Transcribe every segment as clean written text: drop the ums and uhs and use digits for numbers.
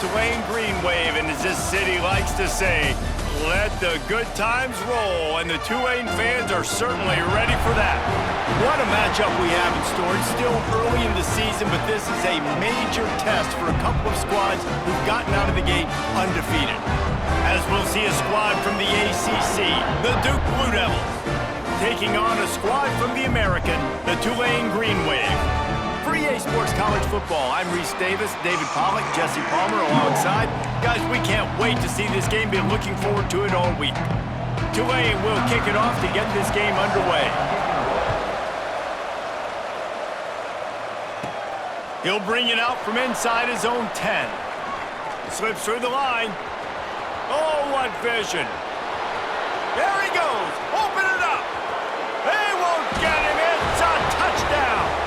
Tulane green wave, and as this city likes to say, let the good times roll, and the Tulane fans are certainly ready for that. What a matchup we have in store. It's still early in the season, but this is a major test for a couple of squads who've gotten out of the gate undefeated. As we'll see a squad from the ACC, the Duke Blue Devils, taking on a squad from the American, the Tulane Green Wave. For EA Sports College Football, I'm Reese Davis, David Pollack, Jesse Palmer alongside. Guys, we can't wait to see this game. Been looking forward to it all week. Tulane will kick it off to get this game underway. He'll bring it out from inside his own 10. Slips through the line. Oh, what vision. There he goes. Open it up. They won't get him. It's a touchdown.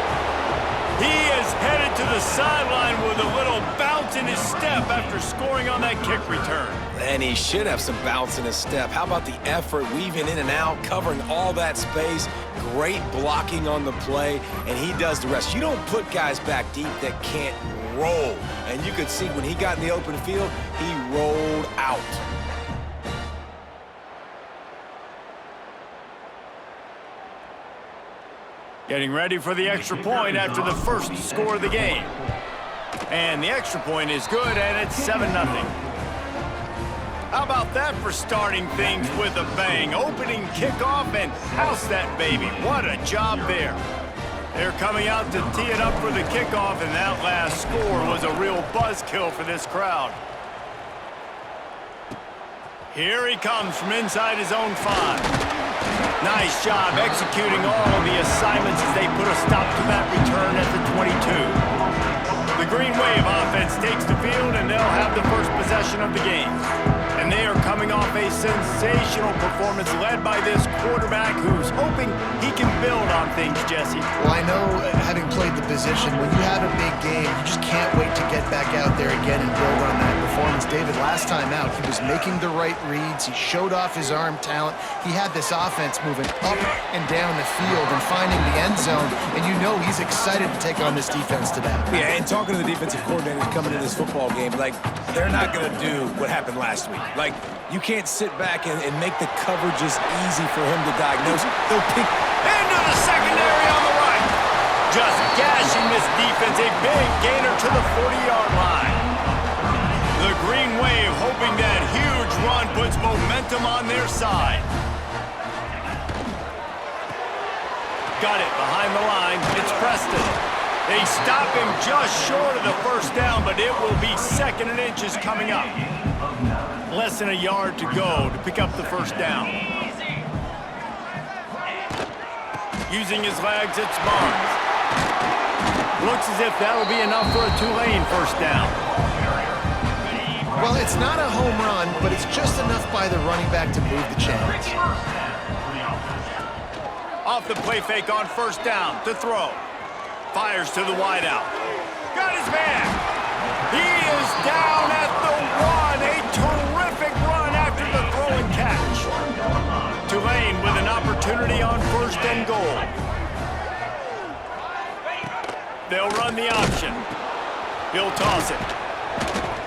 He is headed to the sideline with a little bounce in his step after scoring on that kick return. And he should have some bounce in his step. How about the effort, weaving in and out, covering all that space, great blocking on the play, and he does the rest. You don't put guys back deep that can't roll. And you could see when he got in the open field, he rolled out. Getting ready for the extra point after the first score of the game. And the extra point is good, and it's 7-0. How about that for starting things with a bang? Opening kickoff and house that baby. What a job there. They're coming out to tee it up for the kickoff, and that last score was a real buzzkill for this crowd. Here he comes from inside his own 5. Nice job executing all of the assignments as they put a stop to that return at the 22. The Green Wave offense takes the field, and they'll have the first possession of the game. And they are coming off a sensational performance led by this quarterback who's hoping he can build on things, Jesse. Well, I know, having played the position, when you have a big game, you just can't wait to get back out there again and build on that performance. David, last time out, he was making the right reads. He showed off his arm talent. He had this offense moving up and down the field and finding the end zone, and you know he's excited to take on this defense today. Yeah, and talking to the defensive coordinators coming into this football game, like, they're not going to do what happened last week. Like, you can't sit back and make the coverages easy for him to diagnose. They'll pick into the secondary on the right. Just gashing this defense, a big gainer to the 40-yard line. The Green Wave hoping that huge run puts momentum on their side. Got it behind the line. It's Preston. They stop him just short of the first down, but it will be 2nd and inches coming up. Less than a yard to go to pick up the first down. Using his legs, it's Barnes. Looks as if that'll be enough for a Tulane first down. Well, it's not a home run, but it's just enough by the running back to move the chains. Off the play fake on first down to throw. Fires to the wideout. Got his man. He is down at the 1. A terrific run after the throw and catch. Tulane with an opportunity on 1st and goal. They'll run the option. He'll toss it.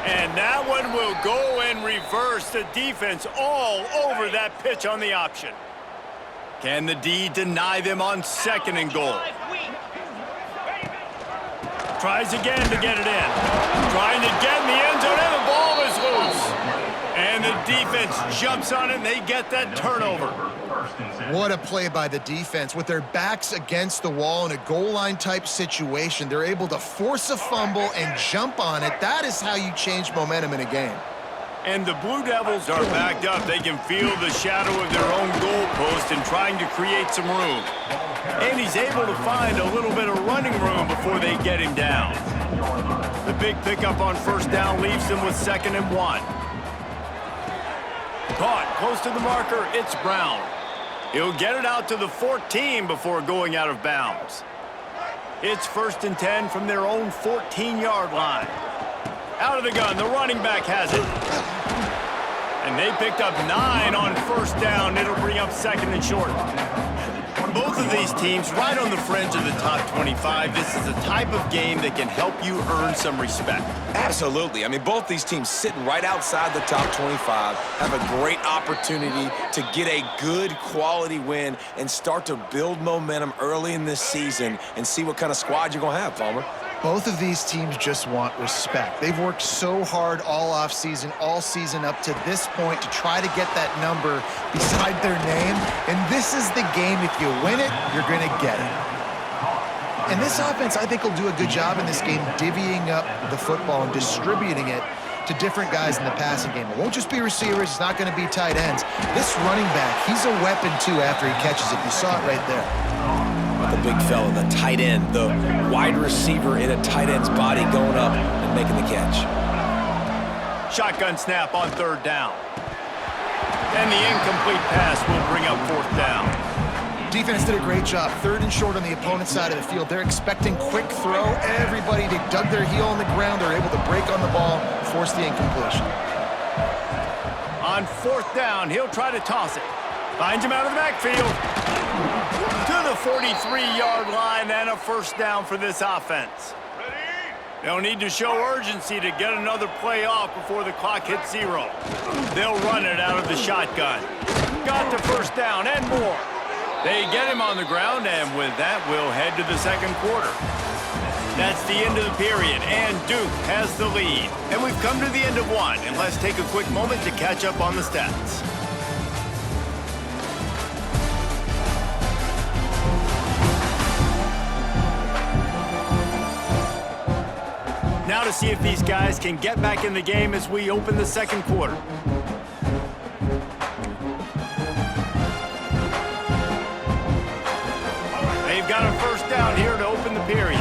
And that one will go and reverse the defense all over that pitch on the option. Can the D deny them on 2nd and goal? Tries again to get it in. Trying to get in the end zone, and the ball is loose. And the defense jumps on it, and they get that turnover. What a play by the defense. With their backs against the wall in a goal line type situation, they're able to force a fumble and jump on it. That is how you change momentum in a game. And the Blue Devils are backed up. They can feel the shadow of their own goalpost and trying to create some room. And he's able to find a little bit of running room before they get him down. The big pickup on first down leaves them with 2nd and 1. Caught close to the marker, it's Brown. He'll get it out to the 14 before going out of bounds. It's 1st and 10 from their own 14-yard line. Out of the gun, the running back has it. And they picked up 9 on first down. It'll bring up 2nd and short. both of these teams right on the fringe of the top 25. This is a type of game that can help you earn some respect. Absolutely. I mean, both these teams sitting right outside the top 25 have a great opportunity to get a good quality win and start to build momentum early in this season and see what kind of squad you're going to have, Palmer. Both of these teams just want respect. They've worked so hard all offseason, all season up to this point to try to get that number beside their name. And this is the game. If you win it, you're going to get it. And this offense, I think, will do a good job in this game divvying up the football and distributing it to different guys in the passing game. It won't just be receivers. It's not going to be tight ends. This running back, he's a weapon, too, after he catches it. You saw it right there. The big fella, the tight end, the wide receiver in a tight end's body going up and making the catch. Shotgun snap on third down. And the incomplete pass will bring up fourth down. Defense did a great job. Third and short on the opponent's side of the field. They're expecting quick throw. Everybody, they dug their heel on the ground. They're able to break on the ball, force the incompletion. On fourth down, he'll try to toss it. Finds him out of the backfield. To the 43-yard line and a first down for this offense. They'll need to show urgency to get another play off before the clock hits 0. They'll run it out of the shotgun. Got the first down and more. They get him on the ground, and with that, we'll head to the second quarter. That's the end of the period, and Duke has the lead. And we've come to the end of one, and let's take a quick moment to catch up on the stats. Now to see if these guys can get back in the game as we open the second quarter. They've got a first down here to open the period.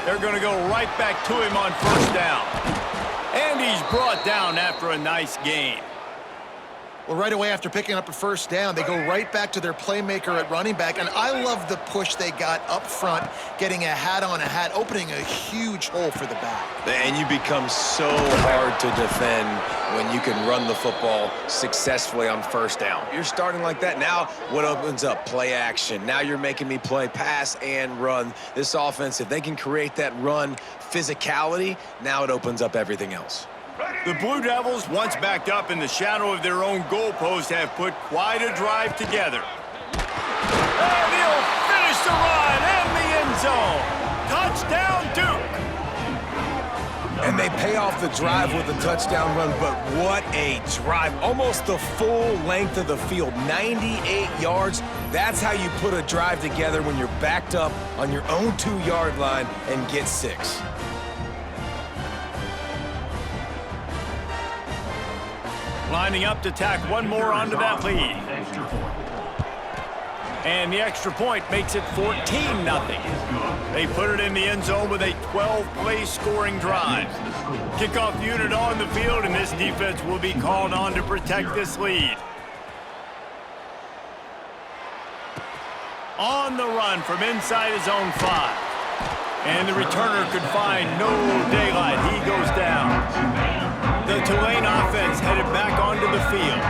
They're going to go right back to him on first down. And he's brought down after a nice gain. Well, right away after picking up a first down, they go right back to their playmaker at running back. And I love the push they got up front, getting a hat on a hat, opening a huge hole for the back. And you become so hard to defend when you can run the football successfully on first down. You're starting like that. Now what opens up? Play action. Now you're making me play pass and run. This offense, if they can create that run physicality, now it opens up everything else. The Blue Devils, once backed up in the shadow of their own goalpost, have put quite a drive together. And he'll finish the run in the end zone. Touchdown, Duke. And they pay off the drive with a touchdown run, but what a drive. Almost the full length of the field, 98 yards. That's how you put a drive together when you're backed up on your own 2-yard line and get 6. Lining up to tack one more onto that lead. And the extra point makes it 14-0. They put it in the end zone with a 12-play scoring drive. Kickoff unit on the field, and this defense will be called on to protect this lead. On the run from inside his own 5. And the returner could find no daylight. He goes down. The Tulane offense headed back onto the field.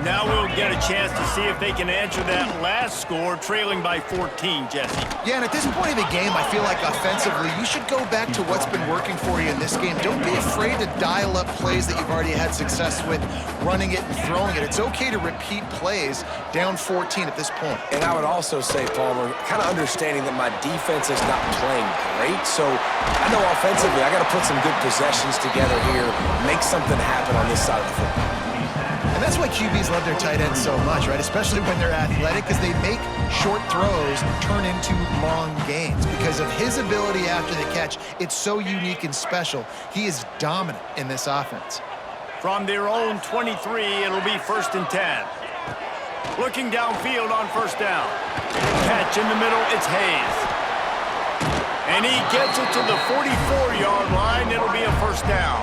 Now we'll get a chance to see if they can answer that last score, trailing by 14, Jesse. Yeah, and at this point of the game, I feel like offensively, you should go back to what's been working for you in this game. Don't be afraid to dial up plays that you've already had success with, running it and throwing it. It's okay to repeat plays down 14 at this point. And I would also say, Palmer, kind of understanding that my defense is not playing great, so I know offensively I got to put some good possessions together here, make something happen on this side of the football. And that's why QBs love their tight ends so much, right? Especially when they're athletic, because they make short throws turn into long gains. Because of his ability after the catch, it's so unique and special. He is dominant in this offense. From their own 23, it'll be 1st and 10. Looking downfield on first down. Catch in the middle, it's Hayes. And he gets it to the 44-yard line. It'll be a first down.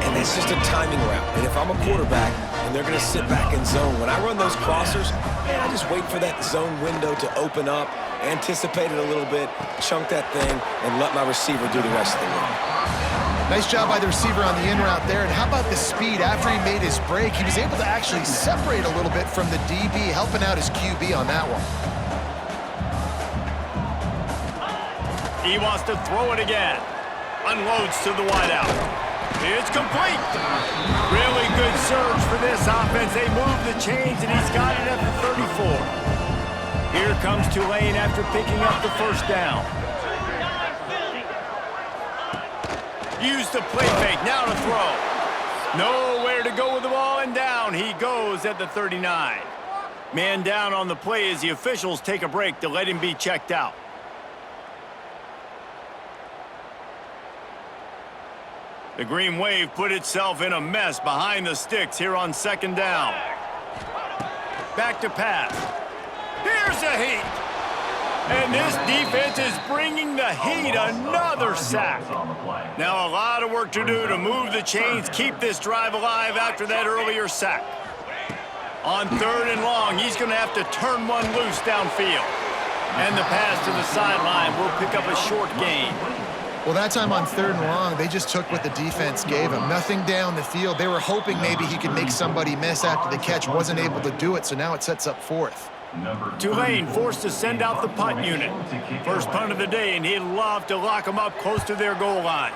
And it's just a timing route. And if I'm a quarterback and they're going to sit back in zone, when I run those crossers, man, I just wait for that zone window to open up, anticipate it a little bit, chunk that thing, and let my receiver do the rest of the work. Nice job by the receiver on the in route there. And how about the speed? After he made his break, he was able to actually separate a little bit from the DB, helping out his QB on that one. He wants to throw it again. Unloads to the wideout. It's complete. Really good surge for this offense. They move the chains, and he's got it at the 34. Here comes Tulane after picking up the first down. Use the play fake, now to throw. Nowhere to go with the ball, and down he goes at the 39. Man down on the play as the officials take a break to let him be checked out. The Green Wave put itself in a mess behind the sticks here on second down. Back to pass. Here's a heat. And this defense is bringing the heat. Another sack. Now a lot of work to do to move the chains, keep this drive alive after that earlier sack. On third and long, he's going to have to turn one loose downfield. And the pass to the sideline will pick up a short gain. Well, that time on third and long, they just took what the defense gave him. Nothing down the field. They were hoping maybe he could make somebody miss after the catch. Wasn't able to do it, so now it sets up fourth. Tulane forced to send out the punt unit. First punt of the day, and he'd love to lock them up close to their goal line.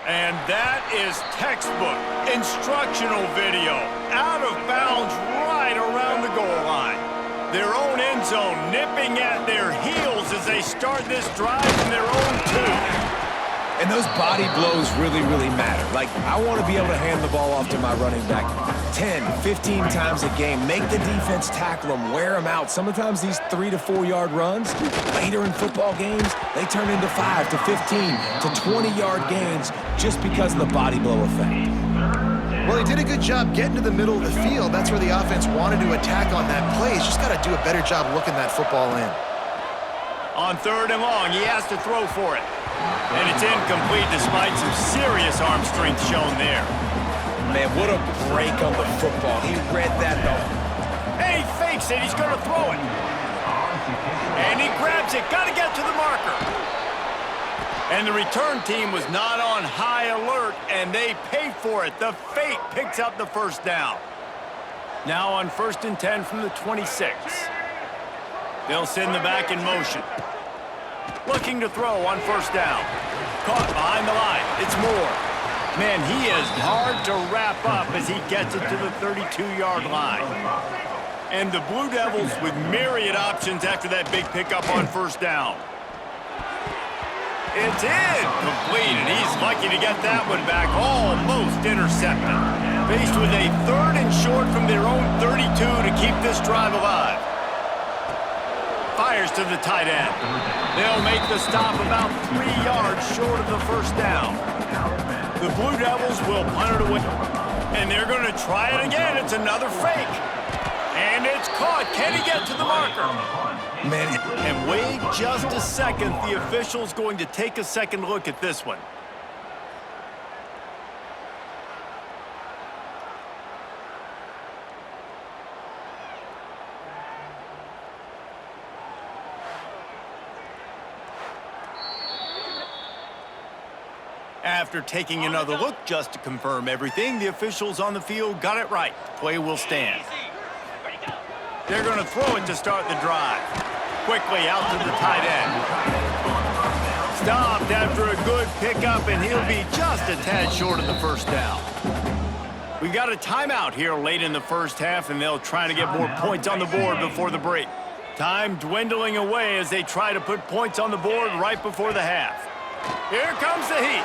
And that is textbook instructional video. Out of bounds right around the goal line. Their own end zone nipping at their heels as they start this drive from their own 2. And those body blows really, really matter. Like, I want to be able to hand the ball off to my running back 10, 15 times a game. Make the defense tackle them, wear them out. Sometimes these 3 to 4 yard runs, later in football games, they turn into 5 to 15 to 20-yard gains just because of the body blow effect. Well, he did a good job getting to the middle of the field. That's where the offense wanted to attack on that play. He's just got to do a better job looking that football in. On third and long, he has to throw for it. And it's incomplete despite some serious arm strength shown there. Man, what a break on the football. He read that, though. And he fakes it. He's going to throw it. And he grabs it. Got to get to the marker. And the return team was not on high alert, and they paid for it. The fake picks up the first down. Now on 1st and 10 from the 26. They'll send the back in motion. Looking to throw on first down. Caught behind the line. It's Moore. Man, he is hard to wrap up as he gets it to the 32-yard line. And the Blue Devils with myriad options after that big pickup on first down. It's incomplete, and he's lucky to get that one back, almost intercepted. Faced with a third and short from their own 32 to keep this drive alive. Fires to the tight end. They'll make the stop about 3 yards short of the first down. The Blue Devils will punt it away, and they're going to try it again. It's another fake. And it's caught. Can he get to the marker? Man, and wait just a second. The official's going to take a second look at this one. After taking another look just to confirm everything, the officials on the field got it right. Play will stand. They're going to throw it to start the drive. Quickly out to the tight end. Stopped after a good pickup, and he'll be just a tad short of the first down. We got a timeout here late in the first half, and they'll try to get more points on the board before the break. Time dwindling away as they try to put points on the board right before the half. Here comes the heat.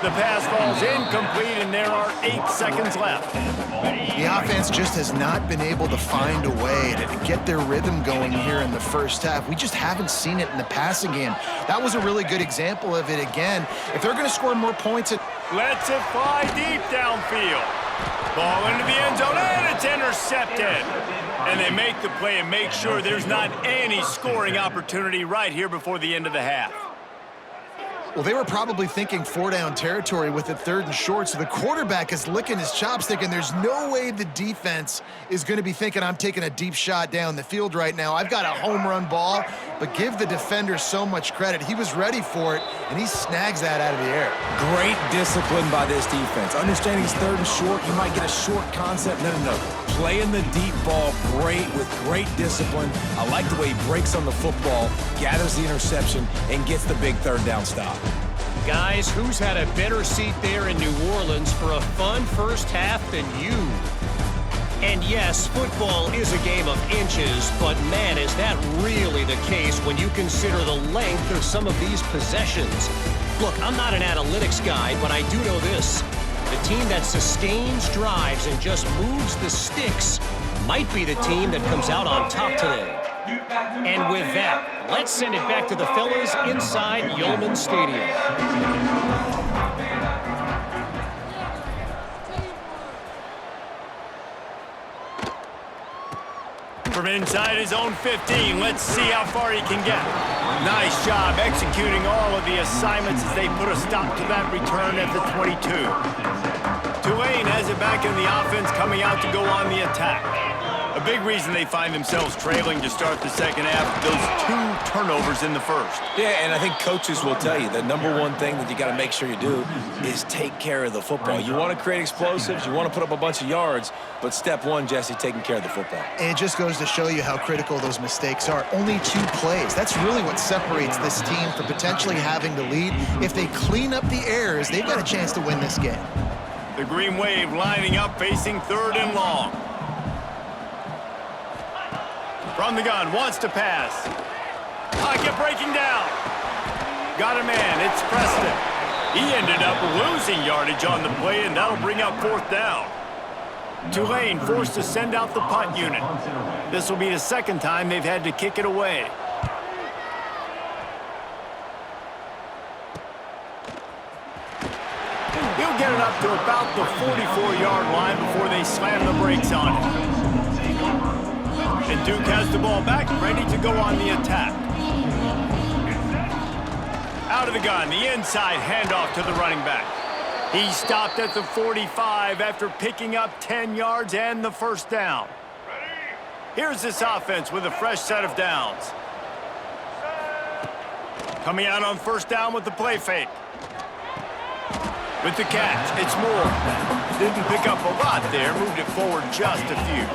The pass falls incomplete, and there are 8 seconds left. The offense just has not been able to find a way to get their rhythm going here in the first half. We just haven't seen it in the passing game. That was a really good example of it again. If they're going to score more points... Lets it fly deep downfield. Ball into the end zone, and it's intercepted. And they make the play and make sure there's not any scoring opportunity right here before the end of the half. Well, they were probably thinking 4-down territory with it 3rd and short, so the quarterback is licking his chops thinking there's no way the defense is going to be thinking I'm taking a deep shot down the field right now. I've got a home run ball. but give the defender so much credit. He was ready for it, and he snags that out of the air. Great discipline by this defense. Understanding he's third and short, you might get a short concept. No. Playing the deep ball great with great discipline. I like the way he breaks on the football, gathers the interception, and gets the big third down stop. Guys, who's had a better seat there in New Orleans for a fun first half than you? And yes, football is a game of inches, but man, is that really the case when you consider the length of some of these possessions. Look, I'm not an analytics guy, but I do know this. The team that sustains drives and just moves the sticks might be the team that comes out on top today. And with that, let's send it back to the fellas inside Yeoman Stadium. From inside his own 15, let's see how far he can get. Nice job executing all of the assignments as they put a stop to that return at the 22. Tulane has it back in the offense, coming out to go on the attack. A big reason they find themselves trailing to start the second half, those 2 turnovers in the first. Yeah, and I think coaches will tell you the number one thing that you got to make sure you do is take care of the football. You want to create explosives, you want to put up a bunch of yards, but step one, Jesse, taking care of the football. And it just goes to show you how critical those mistakes are. Only 2 plays. That's really what separates this team from potentially having the lead. If they clean up the errors, they've got a chance to win this game. The Green Wave lining up, facing 3rd and long. From the gun, wants to pass. Pocket breaking down. Got a man, it's Preston. He ended up losing yardage on the play, and that'll bring up 4th down. Tulane forced to send out the punt unit. This will be the 2nd time they've had to kick it away. He'll get it up to about the 44-yard line before they slam the brakes on it. And Duke has the ball back, ready to go on the attack. Out of the gun, the inside handoff to the running back. He stopped at the 45 after picking up 10 yards and the 1st down. Here's this offense with a fresh set of downs. Coming out on 1st down with the play fake. With the catch, it's Moore. Didn't pick up a lot there, moved it forward just a few.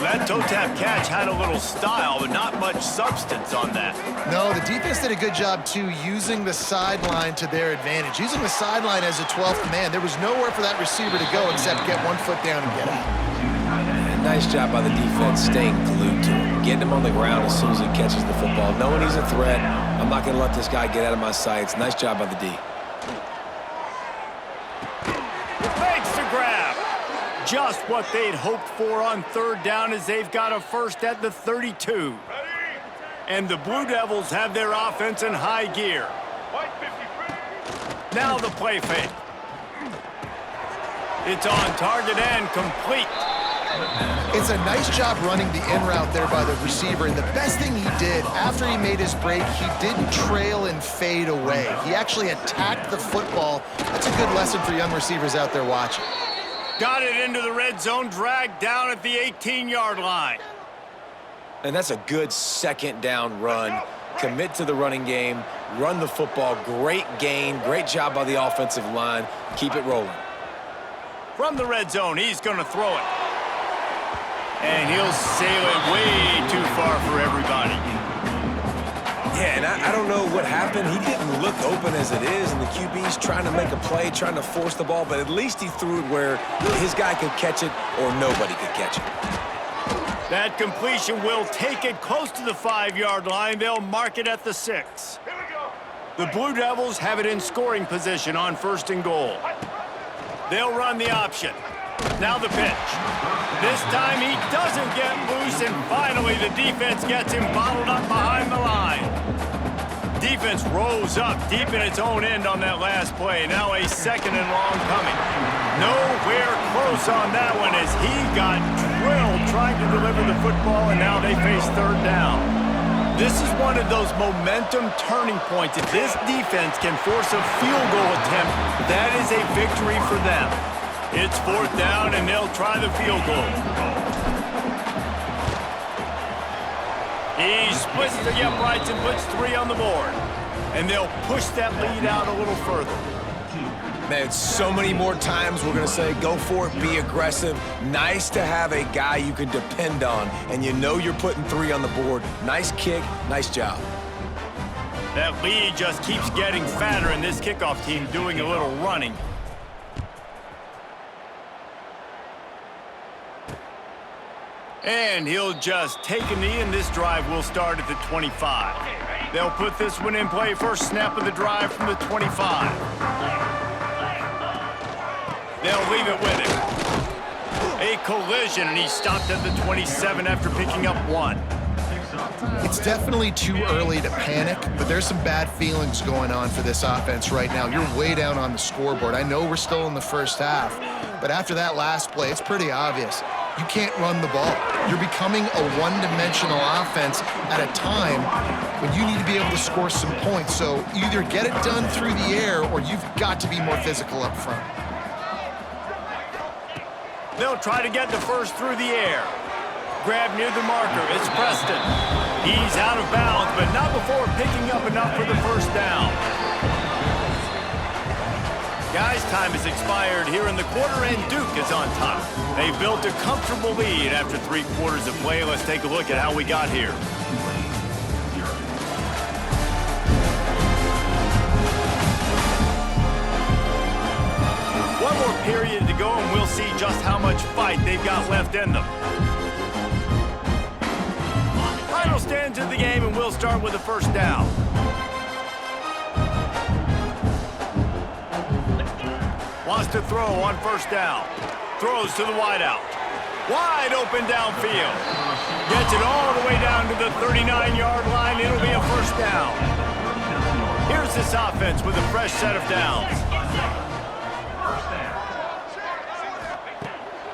That toe-tap catch had a little style, but not much substance on that. No, the defense did a good job, too, using the sideline to their advantage. Using the sideline as a 12th man. There was nowhere for that receiver to go except get 1 foot down and get out. And nice job by the defense staying glued to him, getting him on the ground as soon as he catches the football. Knowing he's a threat, I'm not going to let this guy get out of my sights. Nice job by the D. Fakes to grab. Just what they'd hoped for on 3rd down as they've got a 1st at the 32. And the Blue Devils have their offense in high gear. Now the play fake. It's on target and complete. It's a nice job running the in route there by the receiver, and the best thing he did after he made his break, he didn't trail and fade away. He actually attacked the football. That's a good lesson for young receivers out there watching. Got it into the red zone, dragged down at the 18-yard line. And that's a good 2nd down run. Commit to the running game, run the football, great gain, great job by the offensive line. Keep it rolling. From the red zone, he's going to throw it. And he'll sail it way too far for everybody. Yeah, and I don't know what happened. He didn't look open as it is, and the QB's trying to make a play, trying to force the ball, but at least he threw it where his guy could catch it or nobody could catch it. That completion will take it close to the 5-yard line. They'll mark it at the 6. The Blue Devils have it in scoring position on 1st and goal. They'll run the option. Now the pitch. This time he doesn't get loose, and finally the defense gets him bottled up behind the line. Defense rose up deep in its own end on that last play. Now a 2nd and long coming. Nowhere close on that one as he got drilled trying to deliver the football, and now they face 3rd down. This is one of those momentum turning points. If this defense can force a field goal attempt, that is a victory for them. It's 4th down, and they'll try the field goal. He's splits the uprights and puts 3 on the board. And they'll push that lead out a little further. Man, so many more times we're going to say, go for it, be aggressive. Nice to have a guy you can depend on, and you know you're putting 3 on the board. Nice kick, nice job. That lead just keeps getting fatter, and this kickoff team doing a little running. And he'll just take a knee, and this drive will start at the 25. They'll put this one in play. First snap of the drive from the 25. They'll leave it with him. A collision, and he stopped at the 27 after picking up 1. It's definitely too early to panic, but there's some bad feelings going on for this offense right now. You're way down on the scoreboard. I know we're still in the first half, but after that last play, it's pretty obvious. You can't run the ball. You're becoming a one-dimensional offense at a time when you need to be able to score some points. So either get it done through the air or you've got to be more physical up front. They'll try to get the first through the air. Grab near the marker. It's Preston. He's out of bounds, but not before picking up enough for the first down. Guys, time has expired here in the quarter, and Duke is on top. They've built a comfortable lead after 3 quarters of play. Let's take a look at how we got here. One more period to go, and we'll see just how much fight they've got left in them. Final stands of the game, and we'll start with the first down. Wants to throw on first down. Throws to the wideout. Wide open downfield. Gets it all the way down to the 39-yard line. It'll be a first down. Here's this offense with a fresh set of downs.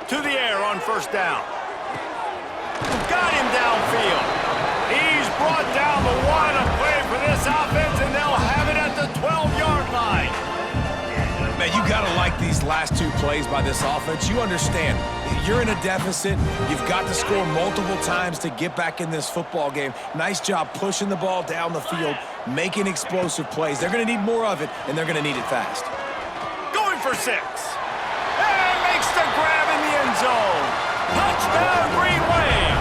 To the air on first down. Got him downfield. He's brought down, but what a play for this offense, and they'll have it at the 12-yard line. Man, you got to like these last 2 plays by this offense. You understand, you're in a deficit. You've got to score multiple times to get back in this football game. Nice job pushing the ball down the field, making explosive plays. They're going to need more of it, and they're going to need it fast. Going for 6. And makes the grab in the end zone. Touchdown, Green Wave.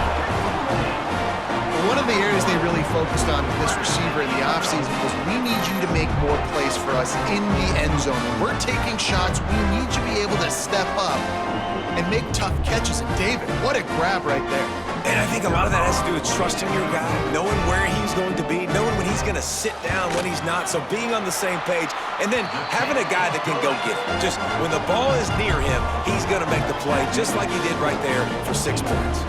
One of the areas they really focused on with this receiver in the offseason was we need you to make more plays for us in the end zone. When we're taking shots, we need you to be able to step up and make tough catches. And David, what a grab right there. And I think a lot of that has to do with trusting your guy, knowing where he's going to be, knowing when he's going to sit down, when he's not. So being on the same page, and then having a guy that can go get it. Just when the ball is near him, he's going to make the play, just like he did right there for 6 points.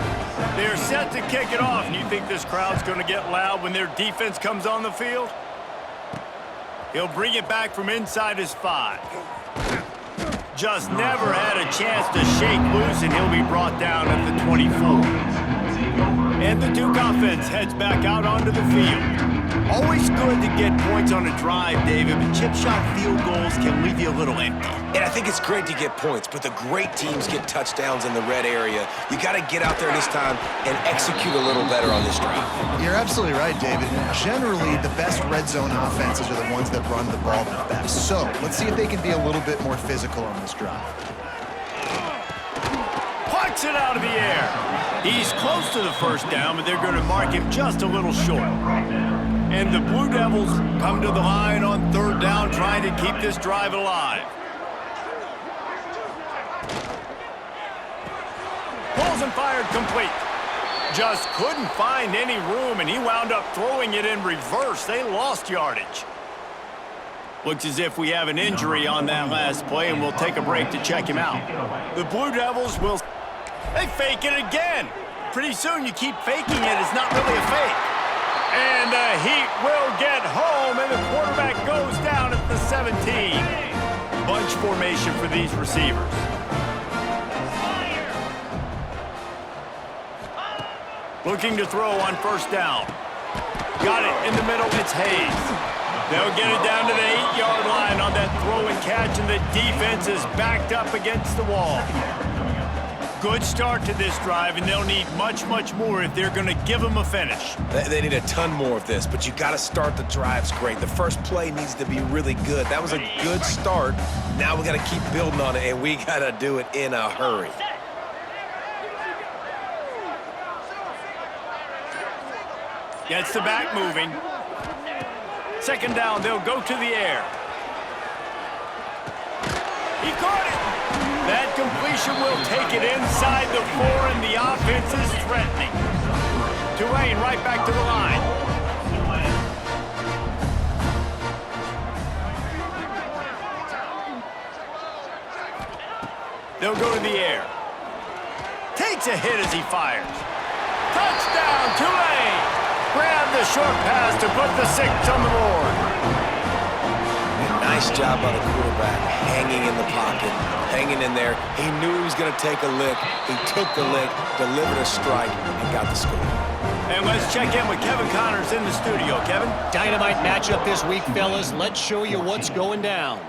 They're set to kick it off, and you think this crowd's going to get loud when their defense comes on the field? He'll bring it back from inside his 5. Just never had a chance to shake loose, and he'll be brought down at the 24. And the Duke offense heads back out onto the field. Always good to get points on a drive, David, but chip shot field goals can leave you a little empty. And I think it's great to get points, but the great teams get touchdowns in the red area. You got to get out there this time and execute a little better on this drive. You're absolutely right, David. Generally, the best red zone offenses are the ones that run the ball the best. So let's see if they can be a little bit more physical on this drive. Pucks it out of the air. He's close to the first down, but they're going to mark him just a little short. And the Blue Devils come to the line on 3rd down, trying to keep this drive alive. Pulls and fired complete. Just couldn't find any room, and he wound up throwing it in reverse. They lost yardage. Looks as if we have an injury on that last play, and we'll take a break to check him out. The Blue Devils will... They fake it again. Pretty soon you keep faking it. It's not really a fake. And the Heat will get home, and the quarterback goes down at the 17. Bunch formation for these receivers. Looking to throw on first down. Got it in the middle. It's Hayes. They'll get it down to the 8-yard line on that throw and catch, and the defense is backed up against the wall. Good start to this drive, and they'll need much, much more if they're going to give them a finish. They need a ton more of this, but you got to start the drives great. The first play needs to be really good. That was a good start. Now we got to keep building on it, and we got to do it in a hurry. Gets the back moving. Second down, they'll go to the air. He caught it. That completion will take it inside the 4, and the offense is threatening. Tulane right back to the line. They'll go to the air. Takes a hit as he fires. Touchdown, Tulane! Grab the short pass to put the 6 on the board. Nice job by the quarterback, hanging in the pocket, hanging in there. He knew he was going to take a lick. He took the lick, delivered a strike, and got the score. And let's check in with Kevin Connors in the studio. Kevin? Dynamite matchup this week, fellas. Let's show you what's going down.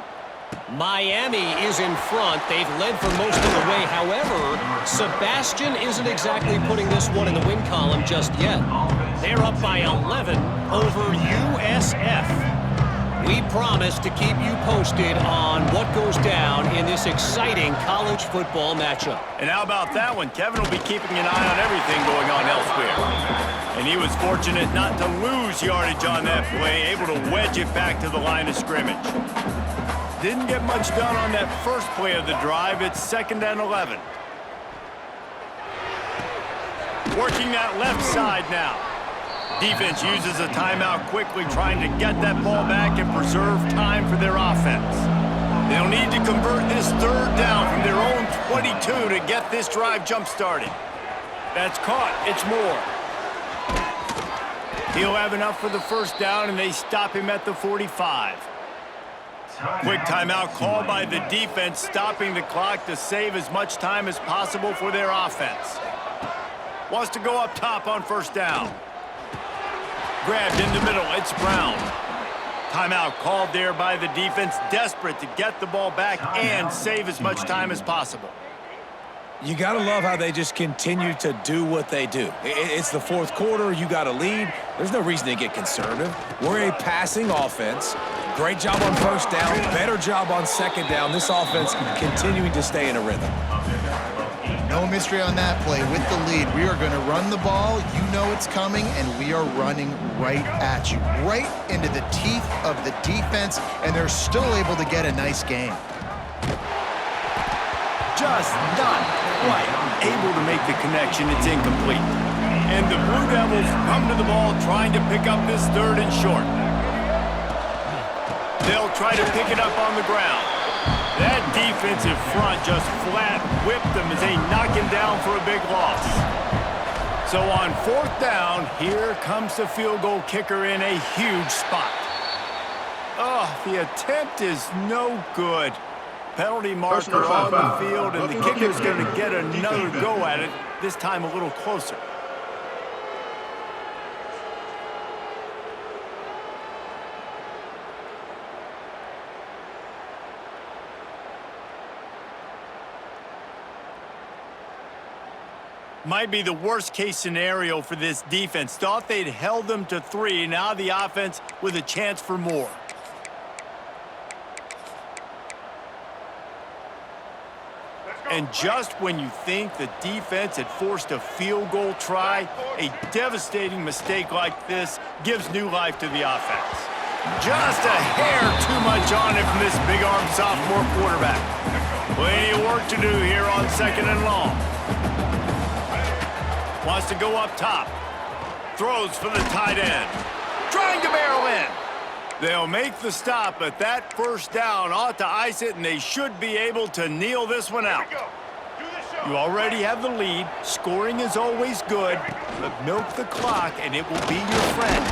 Miami is in front. They've led for most of the way. However, Sebastian isn't exactly putting this one in the win column just yet. They're up by 11 over USF. We promise to keep you posted on what goes down in this exciting college football matchup. And how about that one? Kevin will be keeping an eye on everything going on elsewhere. And he was fortunate not to lose yardage on that play, able to wedge it back to the line of scrimmage. Didn't get much done on that first play of the drive. It's 2nd and 11. Working that left side now. Defense uses a timeout quickly, trying to get that ball back and preserve time for their offense. They'll need to convert this 3rd down from their own 22 to get this drive jump-started. That's caught. It's Moore. He'll have enough for the 1st down, and they stop him at the 45. Quick timeout called by the defense, stopping the clock to save as much time as possible for their offense. Wants to go up top on 1st down. Grabbed in the middle, it's Brown. Timeout called there by the defense, desperate to get the ball back and save as much time as possible. You got to love how they just continue to do what they do. It's the 4th quarter, you got a lead. There's no reason to get conservative. We're a passing offense. Great job on 1st down, better job on 2nd down. This offense continuing to stay in a rhythm. No mystery on that play. With the lead, we are going to run the ball. You know it's coming, and we are running right at you, right into the teeth of the defense, and they're still able to get a nice game. Just not quite able to make the connection. It's incomplete. And the Blue Devils come to the ball trying to pick up this 3rd and short. They'll try to pick it up on the ground. That defensive front just flat whipped them as they knock him down for a big loss. So on 4th down, here comes the field goal kicker in a huge spot. Oh, the attempt is no good. Penalty marker on the field, and the kicker's going to get another go at it, this time a little closer. Might be the worst-case scenario for this defense. Thought they'd held them to 3. Now the offense with a chance for more. And just when you think the defense had forced a field goal try, a devastating mistake like this gives new life to the offense. Just a hair too much on it from this big-armed sophomore quarterback. Plenty of work to do here on 2nd and long. Wants to go up top. Throws for the tight end. Trying to barrel in. They'll make the stop, but that 1st down ought to ice it, and they should be able to kneel this one out. You already have the lead. Scoring is always good, but milk the clock, and it will be your friend.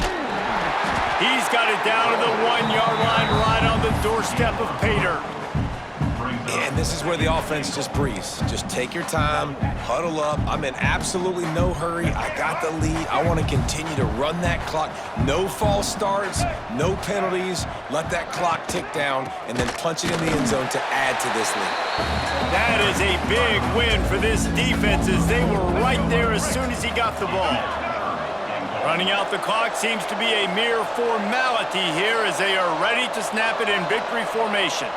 He's got it down to the 1-yard line right on the doorstep of pay dirt. And this is where the offense just breathes. Just take your time, huddle up. I'm in absolutely no hurry. I got the lead. I want to continue to run that clock. No false starts, no penalties. Let that clock tick down and then punch it in the end zone to add to this lead. That is a big win for this defense as they were right there as soon as he got the ball. Running out the clock seems to be a mere formality here as they are ready to snap it in victory formation.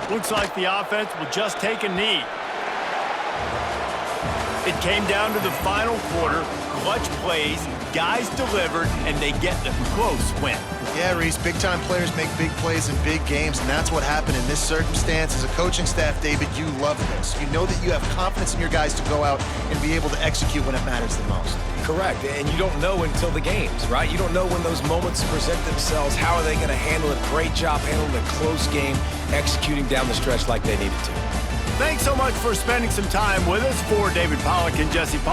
Looks like the offense will just take a knee. It came down to the final quarter. Clutch plays, guys delivered, and they get a close win. Yeah, Reese, big-time players make big plays in big games, and that's what happened in this circumstance. As a coaching staff, David, you love this. You know that you have confidence in your guys to go out and be able to execute when it matters the most. Correct, and you don't know until the games, right? You don't know when those moments present themselves. How are they going to handle it? Great job handling a close game, executing down the stretch like they needed to. Thanks so much for spending some time with us. For David Pollack and Jesse Paul.